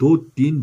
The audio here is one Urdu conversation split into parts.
2-3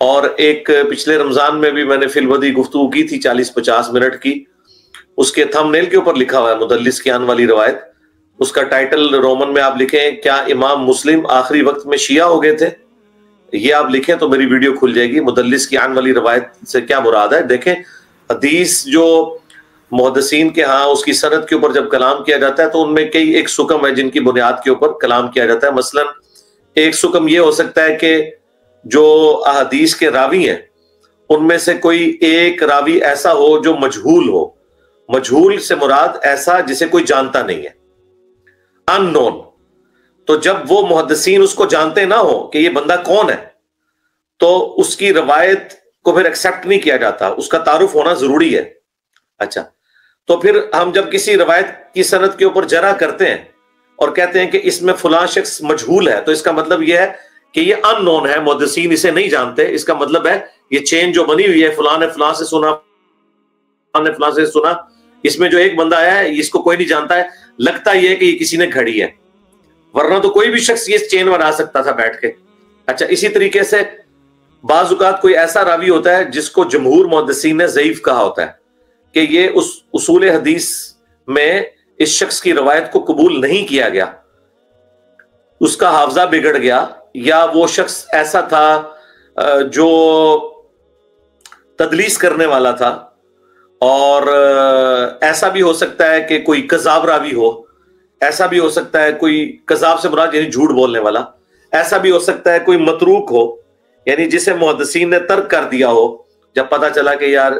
اور ایک پچھلے رمضان میں بھی میں نے فی الودی گفتگو کی تھی 40-50 منٹ کی، اس کے تھم نیل کے اوپر لکھا ہوا ہے مدلس کی آن والی روایت، اس کا ٹائٹل رومن میں آپ لکھیں کیا امام مسلم آخری وقت میں شیعہ ہو گئے تھے، یہ آپ لکھیں تو میری ویڈیو کھل جائے گی۔ مدلس کی آن والی روایت سے کیا مراد ہے؟ دیکھیں حدیث جو محدثین کے ہاں اس کی سند کے اوپر جب کلام کیا جاتا ہے تو ان میں کئی ایک سکم ہے جن کی بنیاد کے اوپر کلام کیا جاتا ہے۔ مثلا ایک سکم یہ ہو سکتا ہے کہ جو احادیث کے راوی ہیں ان میں سے کوئی ایک راوی ایسا ہو جو مجہول ہو، مجہول سے مراد ایسا جسے کوئی جانتا نہیں ہے، ان نون۔ تو جب وہ محدثین اس کو جانتے نہ ہو کہ یہ بندہ کون ہے تو اس کی روایت کو پھر ایکسیپٹ نہیں کیا جاتا، اس کا تعارف ہونا ضروری ہے۔ اچھا، تو پھر ہم جب کسی روایت کی سند کے اوپر جرح کرتے ہیں اور کہتے ہیں کہ اس میں فلاں شخص مجہول ہے تو اس کا مطلب یہ ہے کہ یہ ان نون ہے، محدثین اسے نہیں جانتے، اس کا مطلب ہے یہ چین جو بنی ہوئی ہے فلاں نے فلاں سے سنا، فلاں نے فلاں سے سنا، اس میں جو ایک بندہ ہے اس کو کوئی نہیں جانتا ہے، لگتا یہ ہے کہ یہ کسی نے گھڑی ہے، ورنہ تو کوئی بھی شخص یہ چین بنا سکتا تھا بیٹھ کے۔ اچھا، اسی طریقے سے بعض اوقات کوئی ایسا راوی ہوتا ہے جس کو جمہور محدثین نے ضعیف کہا ہوتا ہے کہ یہ اس اصول حدیث میں اس شخص کی روایت کو قبول نہیں کیا گیا، اس کا حافظہ بگڑ گیا، یا وہ شخص ایسا تھا جو تدلیس کرنے والا تھا، اور ایسا بھی ہو سکتا ہے کہ کوئی کذاب راوی ہو، ایسا بھی ہو سکتا ہے کوئی کذاب سے مراد یعنی جھوٹ بولنے والا، ایسا بھی ہو سکتا ہے کوئی متروک ہو یعنی جسے محدثین نے ترک کر دیا ہو جب پتا چلا کہ یار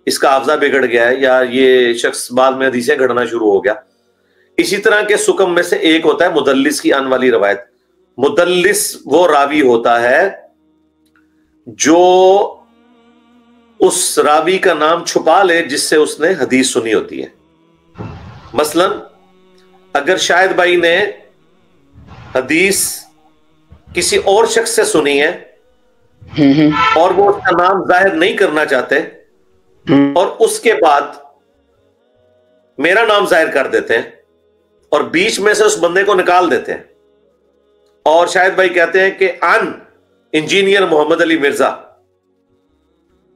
اس کا حافظہ بگڑ گیا ہے یا یہ شخص بعد میں حدیثیں گھڑنا شروع ہو گیا۔ اسی طرح کے سکم میں سے ایک ہوتا ہے مدلس کی آن والی روایت۔ مدلس وہ راوی ہوتا ہے جو اس راوی کا نام چھپا لے جس سے اس نے حدیث سنی ہوتی ہے۔ مثلا اگر شاہد بھائی نے حدیث کسی اور شخص سے سنی ہے اور وہ اس کا نام ظاہر نہیں کرنا چاہتے اور اس کے بعد میرا نام ظاہر کر دیتے ہیں اور بیچ میں سے اس بندے کو نکال دیتے ہیں اور شاہد بھائی کہتے ہیں کہ ان انجینئر محمد علی مرزا،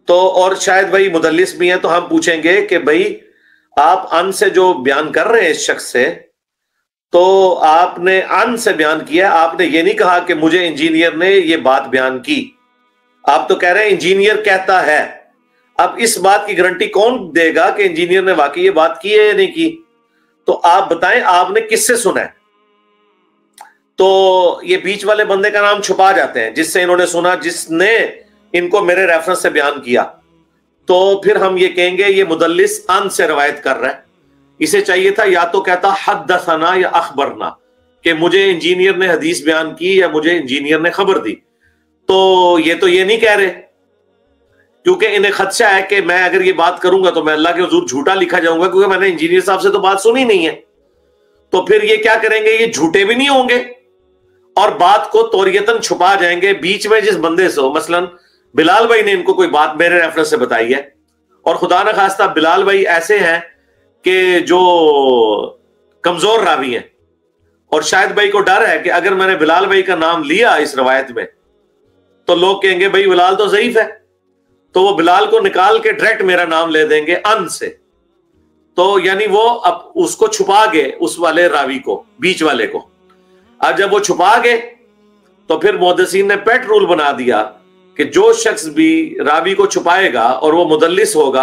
تو اور شاہد بھائی مدلس بھی ہیں، تو ہم پوچھیں گے کہ بھائی آپ ان سے جو بیان کر رہے ہیں اس شخص سے، تو آپ نے ان سے بیان کیا، آپ نے یہ نہیں کہا کہ مجھے انجینئر نے یہ بات بیان کی، آپ تو کہہ رہے ہیں انجینئر کہتا ہے۔ اب اس بات کی گارنٹی کون دے گا کہ انجینئر نے واقعی یہ بات کی ہے یا نہیں کی؟ تو آپ بتائیں آپ نے کس سے سنا ہے؟ تو یہ بیچ والے بندے کا نام چھپا جاتے ہیں جس سے انہوں نے سنا، جس نے ان کو میرے ریفرنس سے بیان کیا، تو پھر ہم یہ کہیں گے یہ مدلس ان سے روایت کر رہا ہے۔ اسے چاہیے تھا یا تو کہتا حدثنا یا اخبرنا کہ مجھے انجینئر نے حدیث بیان کی یا مجھے انجینئر نے خبر دی، تو یہ نہیں کہہ رہے کیونکہ انہیں خدشہ ہے کہ میں اگر یہ بات کروں گا تو میں اللہ کے حضور جھوٹا لکھا جاؤں گا کیونکہ میں نے انجینئر صاحب سے تو بات سنی نہیں ہے۔ تو پھر یہ کیا کریں گے، یہ جھوٹے بھی نہیں ہوں گے اور بات کو توریتاً چھپا جائیں گے بیچ میں جس بندے سے ہو۔ مثلا بلال بھائی نے ان کو کوئی بات میرے ریفرنس سے بتائی ہے اور خدا نہ خواستہ بلال بھائی ایسے ہیں کہ جو کمزور راوی ہیں اور شاہد بھائی کو ڈر ہے کہ اگر میں نے بلال بھائی کا نام لیا اس روایت میں تو لوگ کہیں گے بھائی بلال تو ضعیف ہے، تو وہ بلال کو نکال کے ڈائریکٹ میرا نام لے دیں گے ان سے، تو یعنی وہ اب اس کو چھپا گئے اس والے راوی کو، بیچ والے کو۔ اب جب وہ چھپا گئے تو پھر محدثین نے پیٹ رول بنا دیا کہ جو شخص بھی راوی کو چھپائے گا اور وہ مدلس ہوگا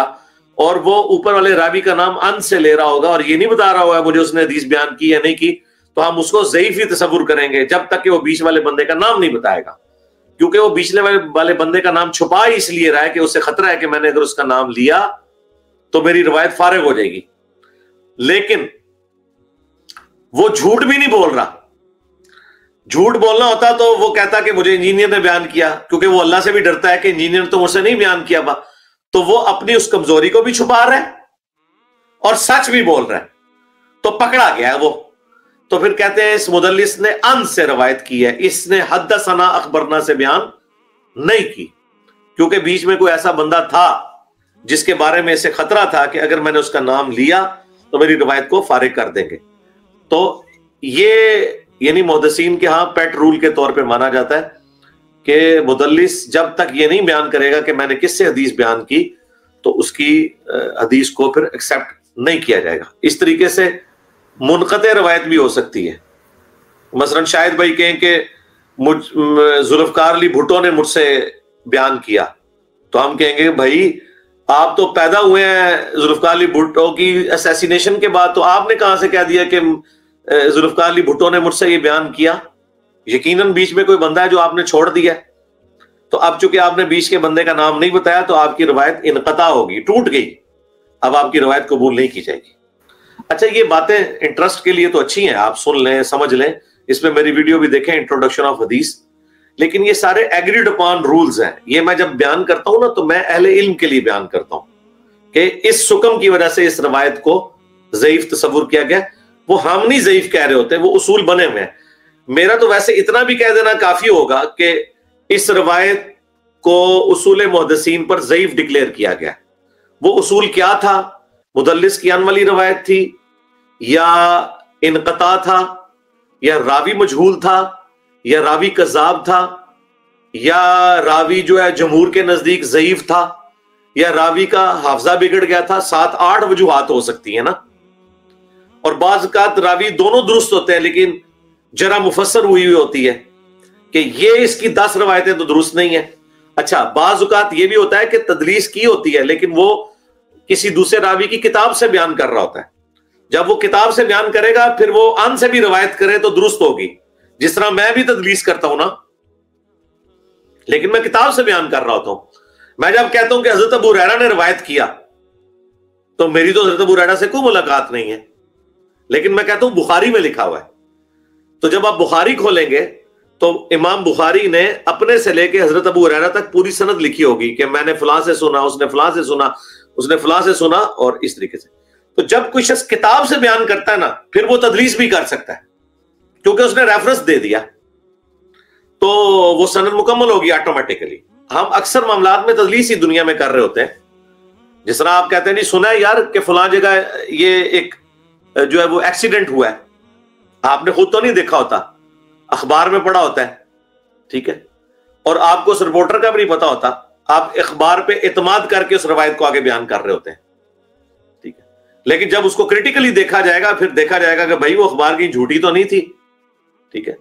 اور وہ اوپر والے راوی کا نام ان سے لے رہا ہوگا اور یہ نہیں بتا رہا ہوگا مجھے اس نے حدیث بیان کی یا نہیں کی، تو ہم اس کو ضعیف ہی تصور کریں گے جب تک کہ وہ بیچ والے بندے کا نام نہیں بتائے گا، کیونکہ وہ بیچ والے بندے کا نام چھپا ہی اس لیے رہا ہے کہ اسے خطرہ ہے کہ میں نے اگر اس کا نام لیا تو میری روایت فارغ ہو جائے گی۔ لیکن وہ جھوٹ بھی نہیں بول رہا، جھوٹ بولنا ہوتا تو وہ کہتا کہ مجھے انجینئر نے بیان کیا، کیونکہ وہ اللہ سے بھی ڈرتا ہے کہ انجینئر تو مجھ سے نہیں بیان کیا با، تو وہ اپنی اس کمزوری کو بھی چھپا رہا ہے اور سچ بھی بول رہا ہے، تو پکڑا گیا ہے وہ۔ تو پھر کہتے ہیں اس مدلس نے ان سے روایت کی ہے، اس نے حدثنا اخبرنا سے بیان نہیں کی، کیونکہ بیچ میں کوئی ایسا بندہ تھا جس کے بارے میں اسے خطرہ تھا کہ اگر میں نے اس کا نام لیا تو میری روایت کو فارغ کر دیں گے۔ تو یہ یعنی محدثین کے ہاں پیٹ رول کے طور پہ مانا جاتا ہے کہ مدلس جب تک یہ نہیں بیان کرے گا کہ میں نے کس سے حدیث بیان کی تو اس کی حدیث کو پھر ایکسیپٹ نہیں کیا جائے گا. اس طریقے سے منقطع روایت بھی ہو سکتی ہے. مثلا شاہد بھائی کہیں کہ ذوالفقار علی بھٹو نے مجھ سے بیان کیا, تو ہم کہیں گے بھائی آپ تو پیدا ہوئے ہیں ذوالفقار علی بھٹو کی اسیسینیشن کے بعد, تو آپ نے کہاں سے کہہ دیا کہ ذوالفقار علی بھٹو نے مجھ سے یہ بیان کیا؟ یقیناً بیچ میں کوئی بندہ ہے جو آپ نے چھوڑ دیا. تو اب چونکہ آپ نے بیچ کے بندے کا نام نہیں بتایا تو آپ کی روایت انقطاع ہوگی, ٹوٹ گئی, اب آپ کی روایت قبول نہیں کی جائے گی. اچھا یہ باتیں انٹرسٹ کے لیے تو اچھی ہیں, آپ سن لیں سمجھ لیں, اس میں میری ویڈیو بھی دیکھیں انٹروڈکشن آف حدیث, لیکن یہ سارے ایگریڈ اپان رولز ہیں. یہ میں جب بیان کرتا ہوں نا تو میں اہل علم کے لیے بیان کرتا ہوں کہ اس حکم کی وجہ سے اس روایت کو ضعیف تصور کیا گیا. وہ ہم نہیں ضعیف کہہ رہے ہوتے, وہ اصول بنے ہوئے ہیں. میرا تو ویسے اتنا بھی کہہ دینا کافی ہوگا کہ اس روایت کو اصول محدثین پر ضعیف ڈکلیئر کیا گیا. وہ اصول کیا تھا؟ مدلس کی ان والی روایت تھی, یا انقطاع تھا, یا راوی مجہول تھا, یا راوی کذاب تھا, یا راوی جو ہے جمہور کے نزدیک ضعیف تھا, یا راوی کا حافظہ بگڑ گیا تھا. 7-8 وجوہات ہو سکتی ہیں نا. اور بعض اوقات راوی دونوں درست ہوتے ہیں لیکن جرح مفسر ہوئی ہوتی ہے کہ یہ اس کی 10 روایتیں تو درست نہیں ہیں. اچھا بعض اوقات یہ بھی ہوتا ہے کہ تدلیس کی ہوتی ہے لیکن وہ کسی دوسرے راوی کی کتاب سے بیان کر رہا ہوتا ہے. جب وہ کتاب سے بیان کرے گا پھر وہ ان سے بھی روایت کرے تو درست ہوگی. جس طرح میں بھی تدلیس کرتا ہوں نا, لیکن میں کتاب سے بیان کر رہا ہوتا ہوں. میں جب کہتا ہوں کہ حضرت ابو ہریرہ نے روایت کیا تو میری تو حضرت ابو ہریرہ سے کوئی ملاقات نہیں ہے, لیکن میں کہتا ہوں بخاری میں لکھا ہوا ہے. تو جب آپ بخاری کھولیں گے تو امام بخاری نے اپنے سے لے کے حضرت ابو ہریرہ تک پوری سند لکھی ہوگی کہ میں نے فلاں سے سنا, اس نے فلاں سے سنا, اس نے فلاں سے سنا, اور اس طریقے سے. تو جب کوئی شخص کتاب سے بیان کرتا ہے نا پھر وہ تدلیس بھی کر سکتا ہے کیونکہ اس نے ریفرنس دے دیا, تو وہ سند مکمل ہوگی آٹومیٹیکلی. ہم اکثر معاملات میں تدلیس ہی دنیا میں کر رہے ہوتے ہیں. جس طرح آپ کہتے ہیں نہیں سنا ہے یار کہ فلاں جگہ یہ ایک جو ہے وہ ایکسیڈنٹ ہوا ہے, آپ نے خود تو نہیں دیکھا ہوتا, اخبار میں پڑھا ہوتا ہے, ٹھیک ہے, اور آپ کو اس رپورٹر کا بھی نہیں پتا ہوتا, آپ اخبار پہ اعتماد کر کے اس روایت کو آگے بیان کر رہے ہوتے ہیں, ٹھیک ہے. لیکن جب اس کو کریٹیکلی دیکھا جائے گا پھر دیکھا جائے گا کہ بھائی وہ اخبار کی جھوٹی تو نہیں تھی, ٹھیک ہے.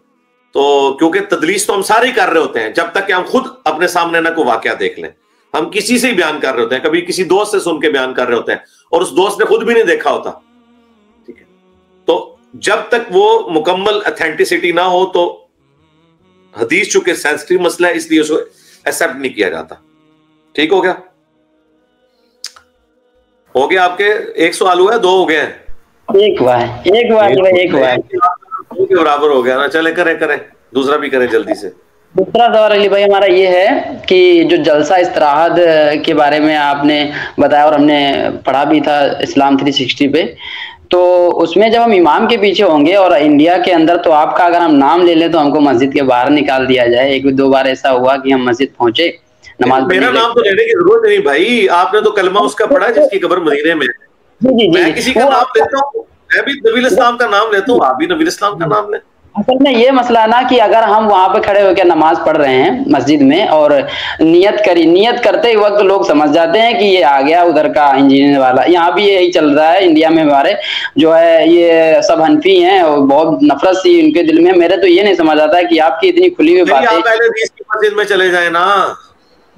تو کیونکہ تدلیس تو ہم سارے ہی کر رہے ہوتے ہیں جب تک کہ ہم خود اپنے سامنے نہ کوئی واقعہ دیکھ لیں. ہم کسی سے ہی بیان کر رہے ہوتے ہیں, کبھی کسی دوست سے سن کے بیان کر رہے ہوتے ہیں اور اس دوست نے خود بھی نہیں دیکھا ہوتا, ٹھیک ہے. تو جب تک وہ مکمل اتھینٹسٹی نہ ہو تو حدیث چونکہ سینسٹیو مسئلہ ہے اس لیے اس کو ایکسپٹ نہیں کیا جاتا. ٹھیک ہو گیا؟ ہو گیا آپ کے ایک سوال ہوا ہے, 2 ہو گئے ہیں, ایک برابر ہو گیا نا. چلے کریں دوسرا بھی کریں جلدی سے. دوسرا سوال علی بھائی ہمارا یہ ہے کہ جو جلسہ استراحت کے بارے میں آپ نے بتایا اور ہم نے پڑھا بھی تھا اسلام 360 پہ, تو اس میں جب ہم امام کے پیچھے ہوں گے اور انڈیا کے اندر تو آپ کا اگر ہم نام لے لیں تو ہم کو مسجد کے باہر نکال دیا جائے. 1-2 بار ایسا ہوا کہ ہم مسجد پہنچے, نماز میرا نام تو لینے کی ضرورت نہیں بھائی, آپ نے تو کلمہ اس کا پڑھا جس کی قبر مدینے میں. میں کسی کا نام لیتا ہوں, میں بھی نبی الاسلام کا نام لیتا ہوں, آپ بھی نبی الاسلام کا نام لیں. اصل میں یہ مسئلہ نا کہ اگر ہم وہاں پہ کھڑے ہو کے نماز پڑھ رہے ہیں مسجد میں اور نیت کرتے ہی وقت لوگ سمجھ جاتے ہیں کہ یہ آ گیا ادھر کا انجینئر والا. یہاں بھی یہی چل رہا ہے انڈیا میں, ہمارے جو ہے یہ سب حنفی ہیں اور بہت نفرت سی ان کے دل میں. میرے تو یہ نہیں سمجھ آتا ہے کہ آپ کی اتنی کھلی ہوئی باتیں. آپ اہل حدیث کی مسجد میں چلے جائیں نا.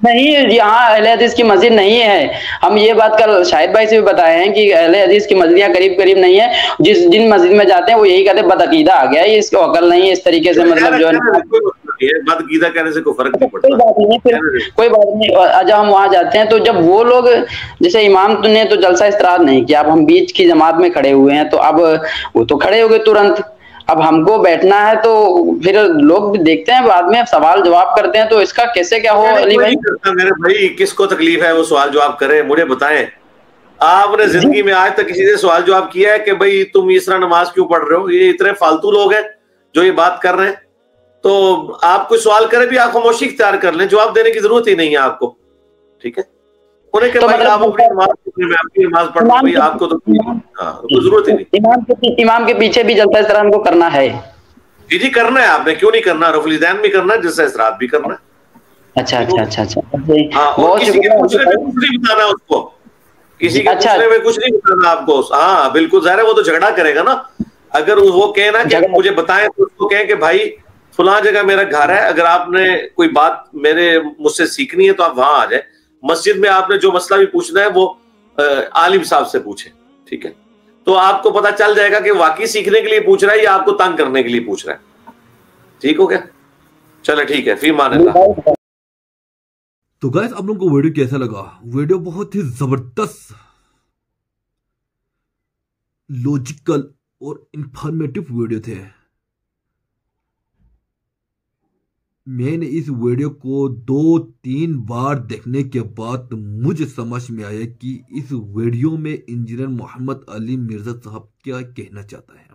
نہیں, یہاں اہل حدیث کی مسجد نہیں ہے. ہم یہ بات کل شاہد بھائی سے بھی بتائے ہیں کہ اہل حدیث کی مسجدیں قریب نہیں ہے. جن مسجد میں جاتے ہیں وہ یہی کہتے ہیں بدعقیدہ آ گیا, یہ اس کو عقل نہیں ہے, اس طریقے سے مطلب جو ہے بدعقیدہ کہنے سے کوئی فرق نہیں پڑتا. کوئی بات نہیں. جب ہم وہاں جاتے ہیں تو جب وہ لوگ جیسے امام نے تو جلسہ استراحت نہیں کیا, اب ہم بیچ کی جماعت میں کھڑے ہوئے ہیں تو اب وہ تو کھڑے ہو گئے ترنت, اب ہم کو بیٹھنا ہے تو پھر لوگ بھی دیکھتے ہیں بعد میں سوال جواب کرتے ہیں, تو اس کا کیسے کیا ہو علی بھائی؟ میرے بھائی کس کو تکلیف ہے وہ سوال جواب کرے, مجھے بتائیں. آپ نے زندگی میں آج تک کسی سے سوال جواب کیا ہے کہ بھائی تم اس طرح نماز کیوں پڑھ رہے ہو؟ یہ اتنے فالتو لوگ ہیں جو یہ بات کر رہے ہیں. تو آپ کوئی سوال کرے بھی آپ خاموشی اختیار کر لیں, جواب دینے کی ضرورت ہی نہیں ہے آپ کو, ٹھیک ہے. انہیں کہ بھائی آپ اپنی نماز پڑھ رہے ہیں, آپ کو تو ضرورت ہی نہیں. امام کے پیچھے بھی جلسہ استراحت کو کرنا ہے. جی کرنا ہے, آپ نے کیوں نہیں کرنا, رفع الیدین بھی کرنا ہے, جلسہ استراحت بھی کرنا ہے. اچھا اچھا اچھا اچھا ہاں، اور بہت کسی کے شکریہ. پوچھنے میں کچھ نہیں بتانا اس کو، کسی کے اچھا. پوچھنے میں کچھ نہیں بتانا آپ کو. ہاں بالکل ظاہر ہے، وہ تو جھگڑا کرے گا نا. اگر وہ کہے نا کہ مجھے بتائیں تو اس کو کہیں کہ بھائی فلاں جگہ میرا گھر ہے، اگر آپ نے کوئی بات مجھ سے سیکھنی ہے تو آپ وہاں آ جائیں. مسجد میں آپ نے جو مسئلہ بھی پوچھنا ہے وہ عالم صاحب سے پوچھیں، ٹھیک ہے؟ تو آپ کو پتا چل جائے گا کہ واقعی سیکھنے کے لیے پوچھ رہا ہے یا آپ کو تنگ کرنے کے لیے پوچھ رہا ہے. ٹھیک ہو گیا؟ چلے ٹھیک ہے، فی امان اللہ. تو گائز آپ لوگوں کو ویڈیو کیسا لگا؟ ویڈیو بہت ہی زبردست، لوجیکل اور انفارمیٹو ویڈیو تھے. میں نے اس ویڈیو کو 2-3 بار دیکھنے کے بعد مجھے سمجھ میں آیا کہ اس ویڈیو میں انجینئر محمد علی مرزا صاحب کیا کہنا چاہتا ہے.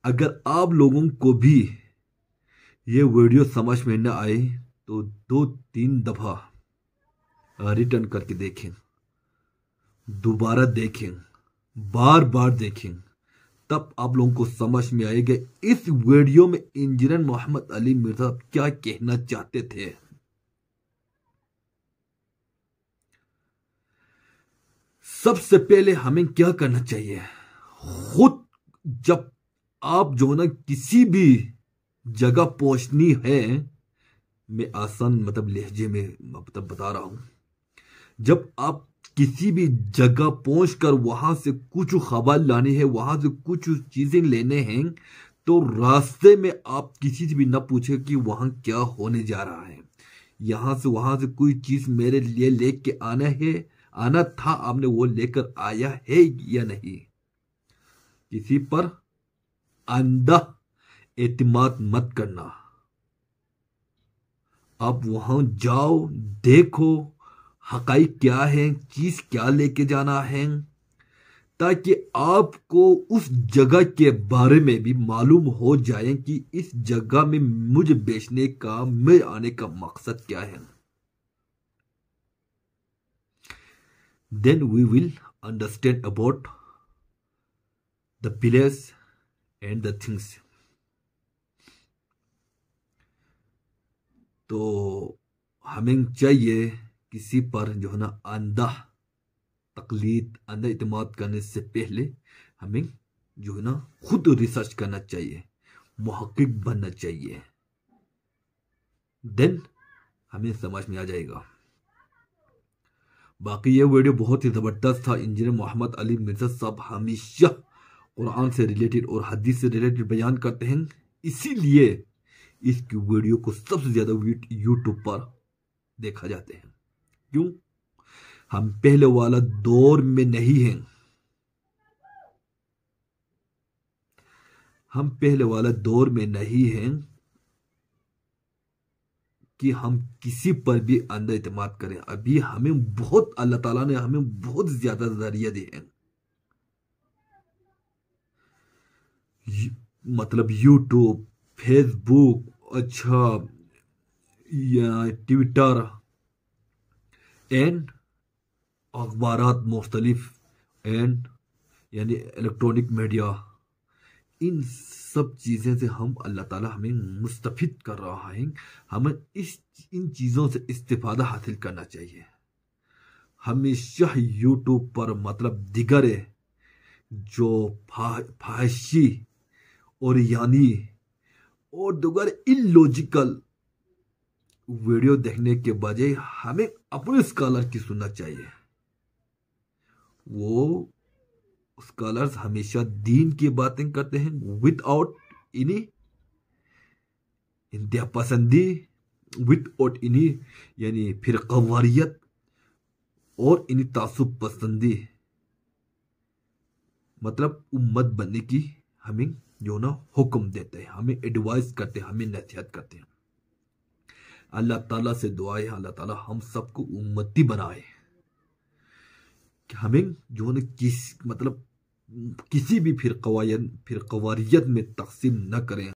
اگر آپ لوگوں کو بھی یہ ویڈیو سمجھ میں نہ آئے تو 2-3 دفعہ ریٹرن کر کے دیکھیں، دوبارہ دیکھیں، بار بار دیکھیں، تب آپ لوگوں کو سمجھ میں آئے گا اس ویڈیو میں انجینئر محمد علی مرزا کیا کہنا چاہتے تھے. سب سے پہلے ہمیں کیا کرنا چاہیے؟ خود جب آپ جو نا کسی بھی جگہ پہنچنی ہے، میں آسان لہجے میں بتا رہا ہوں، جب آپ کسی بھی جگہ پہنچ کر وہاں سے کچھ خبر لانی ہے، وہاں سے کچھ چیزیں لینے ہیں، تو راستے میں آپ کسی سے بھی نہ پوچھیں کہ وہاں کیا ہونے جا رہا ہے. یہاں سے وہاں سے کوئی چیز میرے لیے لے کے آنا تھا، آپ نے وہ لے کر آیا ہے یا نہیں. کسی پر اندھا اعتماد مت کرنا. آپ وہاں جاؤ، دیکھو حقائق کیا ہے، چیز کیا لے کے جانا ہے، تاکہ آپ کو اس جگہ کے بارے میں بھی معلوم ہو جائے کہ اس جگہ میں مجھے بیچنے کا، میرے آنے کا مقصد کیا ہے. Then we will understand about the place and the things. تو ہمیں چاہیے کسی پر جو ہے نا اندھا تقلید، اندھا اعتماد کرنے سے پہلے ہمیں جو ہے نا خود ریسرچ کرنا چاہیے، محقق بننا چاہیے. دین ہمیں سمجھ میں آ جائے گا. باقی یہ ویڈیو بہت ہی زبردست تھا. انجینئر محمد علی مرزا صاحب ہمیشہ قرآن سے ریلیٹڈ اور حدیث سے ریلیٹڈ بیان کرتے ہیں، اسی لیے اس کی ویڈیو کو سب سے زیادہ یوٹیوب پر دیکھا جاتے ہیں. کیوں؟ ہم پہلے والا دور میں نہیں ہیں. ہم پہلے والا دور میں نہیں ہیں کہ ہم کسی پر بھی اندھا اعتماد کریں. ابھی ہمیں بہت، اللہ تعالیٰ نے ہمیں بہت زیادہ ذریعہ دیے ہیں. یوٹیوب، فیس بک، اچھا ٹویٹر اینڈ اخبارات مختلف اینڈ یعنی الیکٹرانک میڈیا، ان سب چیزیں سے ہم، اللہ تعالیٰ ہمیں مستفید کر رہا ہے. ہمیں ان چیزوں سے استفادہ حاصل کرنا چاہیے. ہمیشہ یوٹیوب پر دیگر جو فحاشی اور اور دیگر illogical ویڈیو دیکھنے کے بجائے ہمیں اپنے اسکالر کی سننا چاہیے. وہ اسکالرز ہمیشہ دین کی باتیں کرتے ہیں ود آؤٹ اینی انتہا پسندی، ود آؤٹ اینی یعنی فرقہ واریت اور انہی تعصب پسندی. امت بننے کی ہمیں جو نا حکم دیتے ہیں، ہمیں ایڈوائز کرتے ہیں، ہمیں نصیحت کرتے ہیں. اللہ تعالیٰ سے دعا ہے اللہ تعالیٰ ہم سب کو امتی بنائے کہ ہمیں جو نا کسی بھی فرقہ واریت میں تقسیم نہ کریں.